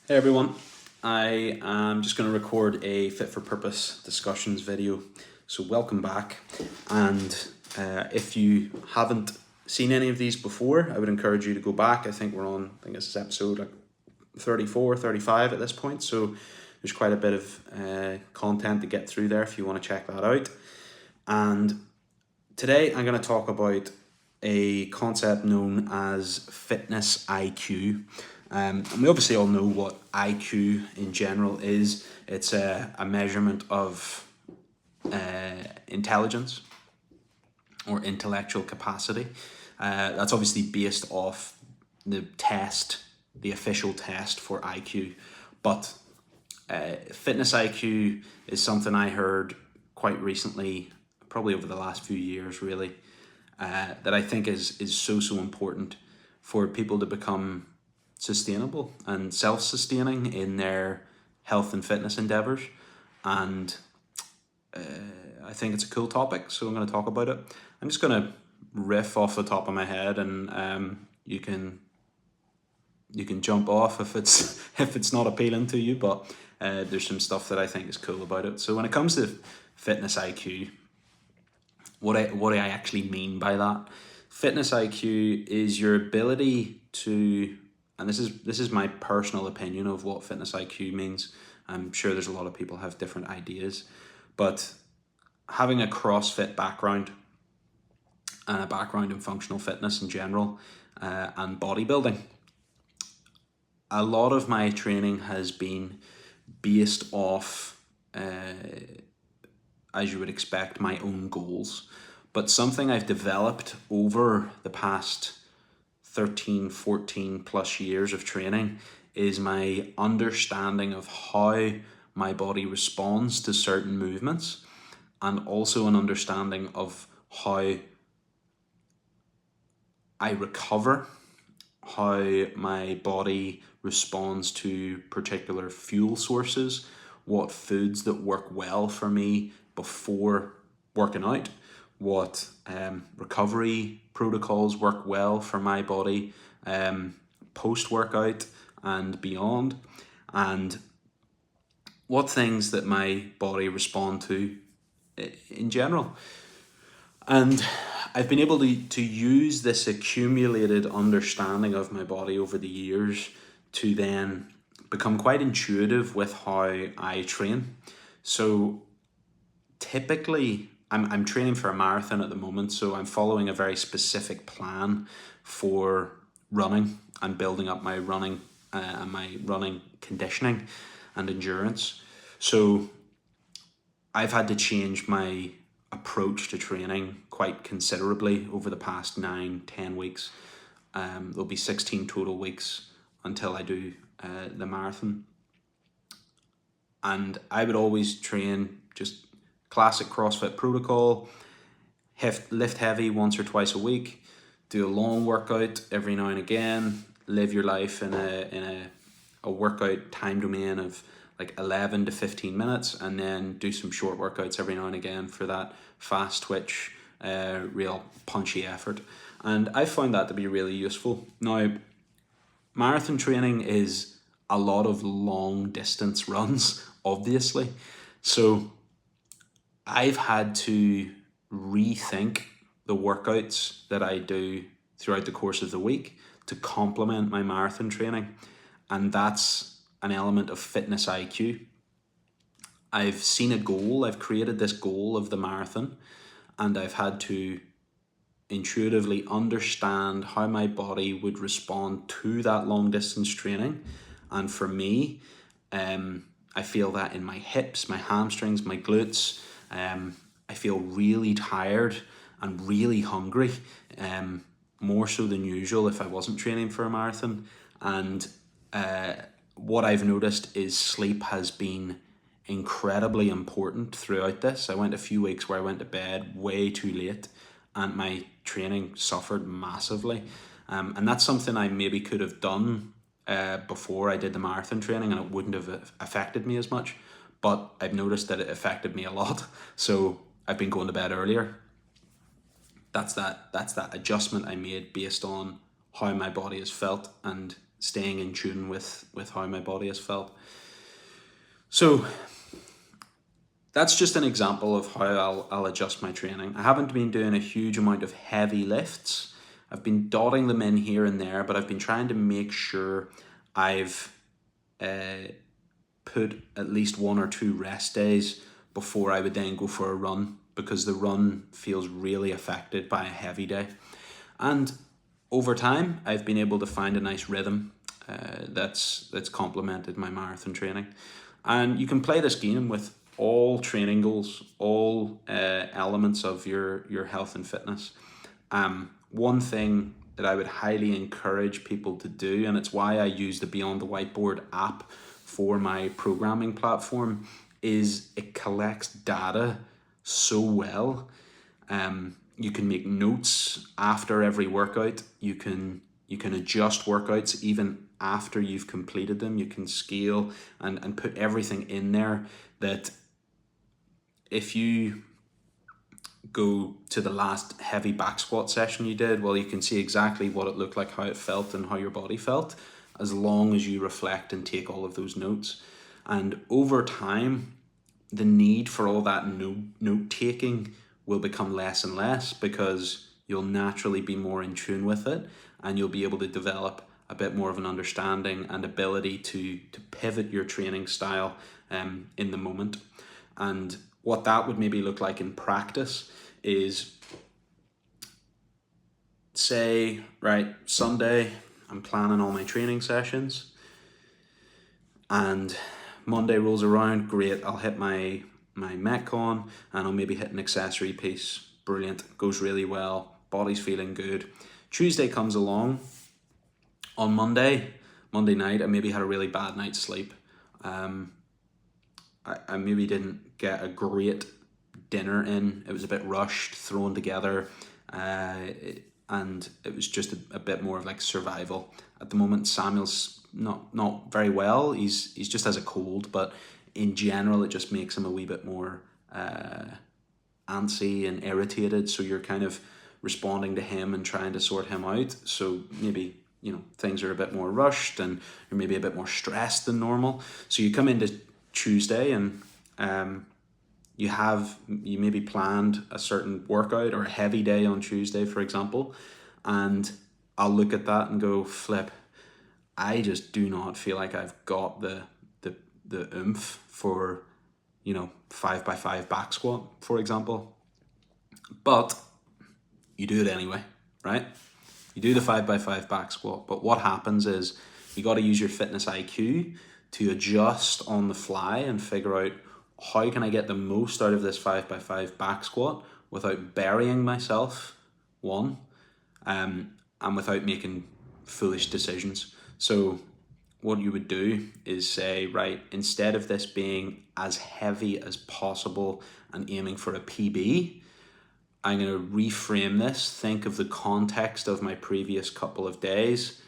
Hey everyone, I am just going to record a Fit for Purpose discussions video. So welcome back, and if you haven't seen any of these before, I would encourage you to go back. I think this is episode like 34, 35 at this point, so there's quite a bit of content to get through there if you want to check that out. And today I'm going to talk about a concept known as fitness IQ. And we obviously all know what IQ in general is. It's a measurement of intelligence or intellectual capacity. That's obviously based off the official test for IQ. But fitness IQ is something I heard quite recently, probably over the last few years really, that I think is so important for people to become sustainable and self-sustaining in their health and fitness endeavors. And I think it's a cool topic, so I'm going to talk about it. I'm just going to riff off the top of my head, and you can jump off if it's not appealing to you, but there's some stuff that I think is cool about it. So when it comes to fitness IQ, what I actually mean by that, fitness IQ is your ability to, and this is my personal opinion of what fitness IQ means. I'm sure there's a lot of people have different ideas, but having a CrossFit background and a background in functional fitness in general, and bodybuilding, a lot of my training has been based off, as you would expect, my own goals. But something I've developed over the past 13, 14 plus years of training is my understanding of how my body responds to certain movements, and also an understanding of how I recover, how my body responds to particular fuel sources, what foods that work well for me before working out, what recovery protocols work well for my body post-workout and beyond, and what things that my body respond to in general. And I've been able to use this accumulated understanding of my body over the years to then become quite intuitive with how I train. So typically, I'm training for a marathon at the moment, so I'm following a very specific plan for running and building up my running and my running conditioning and endurance. So I've had to change my approach to training quite considerably over the past 9-10 weeks. There'll be 16 total weeks until I do the marathon, and I would always train just classic CrossFit protocol, lift heavy once or twice a week, do a long workout every now and again, live your life in a workout time domain of like 11 to 15 minutes, and then do some short workouts every now and again for that fast twitch, real punchy effort. And I found that to be really useful. Now, marathon training is a lot of long distance runs, obviously. So I've had to rethink the workouts that I do throughout the course of the week to complement my marathon training. And that's an element of fitness IQ. I've seen a goal, I've created this goal of the marathon, and I've had to intuitively understand how my body would respond to that long distance training. And for me, I feel that in my hips, my hamstrings, my glutes, I feel really tired and really hungry, more so than usual if I wasn't training for a marathon. And what I've noticed is sleep has been incredibly important throughout this. I went a few weeks where I went to bed way too late, and my training suffered massively. And that's something I maybe could have done before I did the marathon training, and it wouldn't have affected me as much. But I've noticed that it affected me a lot. So I've been going to bed earlier. That's that adjustment I made based on how my body has felt and staying in tune with how my body has felt. So that's just an example of how I'll adjust my training. I haven't been doing a huge amount of heavy lifts. I've been dotting them in here and there, but I've been trying to make sure I've put at least 1 or 2 rest days before I would then go for a run, because the run feels really affected by a heavy day. And over time, I've been able to find a nice rhythm that's complemented my marathon training. And you can play this game with all training goals, all elements of your health and fitness. One thing that I would highly encourage people to do, and it's why I use the Beyond the Whiteboard app for my programming platform, is it collects data so well. You can make notes after every workout. You can adjust workouts even after you've completed them. You can scale and put everything in there, that if you go to the last heavy back squat session you did, well, you can see exactly what it looked like, how it felt, and how your body felt, as long as you reflect and take all of those notes. And over time, the need for all that note taking will become less and less, because you'll naturally be more in tune with it, and you'll be able to develop a bit more of an understanding and ability to pivot your training style in the moment. And what that would maybe look like in practice is, say, right, Sunday, I'm planning all my training sessions, and Monday rolls around, great, I'll hit my Metcon, and I'll maybe hit an accessory piece. Brilliant, goes really well, body's feeling good. Tuesday comes along. On Monday night, I maybe had a really bad night's sleep. I maybe didn't get a great dinner in. It was a bit rushed, thrown together, and it was just a bit more of like survival. At the moment, Samuel's not very well. He's just has a cold, but in general, it just makes him a wee bit more antsy and irritated. So you're kind of responding to him and trying to sort him out. So maybe, things are a bit more rushed, and you're maybe a bit more stressed than normal. So you come into Tuesday, and you maybe planned a certain workout or a heavy day on Tuesday, for example, and I'll look at that and go, flip, I just do not feel like I've got the oomph for 5x5 back squat, for example. But you do it anyway, right? You do the 5x5 back squat, but what happens is you got to use your fitness IQ to adjust on the fly and figure out, how can I get the most out of this 5x5 back squat without burying myself, and without making foolish decisions. So what you would do is say, right, instead of this being as heavy as possible and aiming for a PB, I'm going to reframe this, think of the context of my previous couple of days,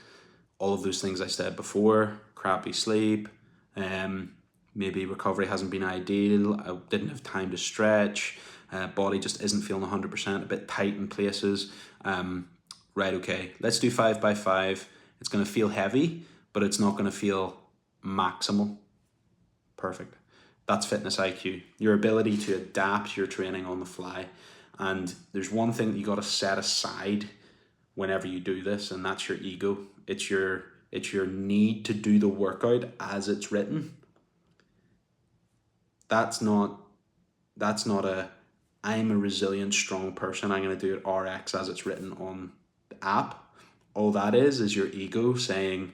all of those things I said before, crappy sleep, maybe recovery hasn't been ideal, I didn't have time to stretch, body just isn't feeling 100%, a bit tight in places. Right, okay, let's do 5x5. It's going to feel heavy, but it's not going to feel maximal. Perfect. That's fitness IQ, your ability to adapt your training on the fly. And there's one thing that you got to set aside whenever you do this, and that's your ego. It's your need to do the workout as it's written. That's not I'm a resilient, strong person, I'm going to do it RX as it's written on the app. All that is your ego saying,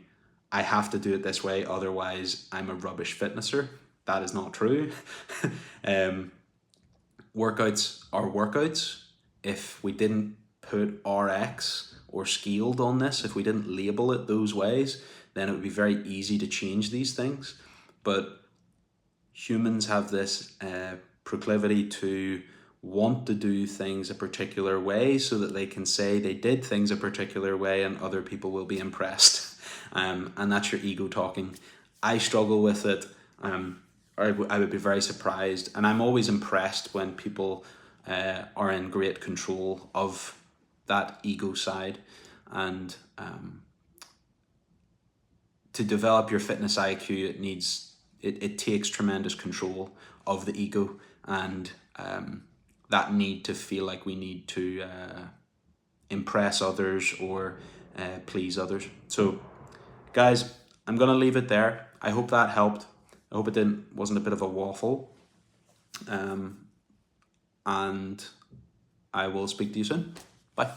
I have to do it this way, otherwise I'm a rubbish fitnesser. That is not true. Workouts are workouts. If we didn't put RX or scaled on this, if we didn't label it those ways, then it would be very easy to change these things. But humans have this proclivity to want to do things a particular way so that they can say they did things a particular way and other people will be impressed. And that's your ego talking. I struggle with it. I would be very surprised, and I'm always impressed when people are in great control of that ego side. And to develop your fitness IQ, it takes tremendous control of the ego, and that need to feel like we need to impress others or please others. So guys, I'm gonna leave it there. I hope that helped. I hope it wasn't a bit of a waffle. And I will speak to you soon. Bye.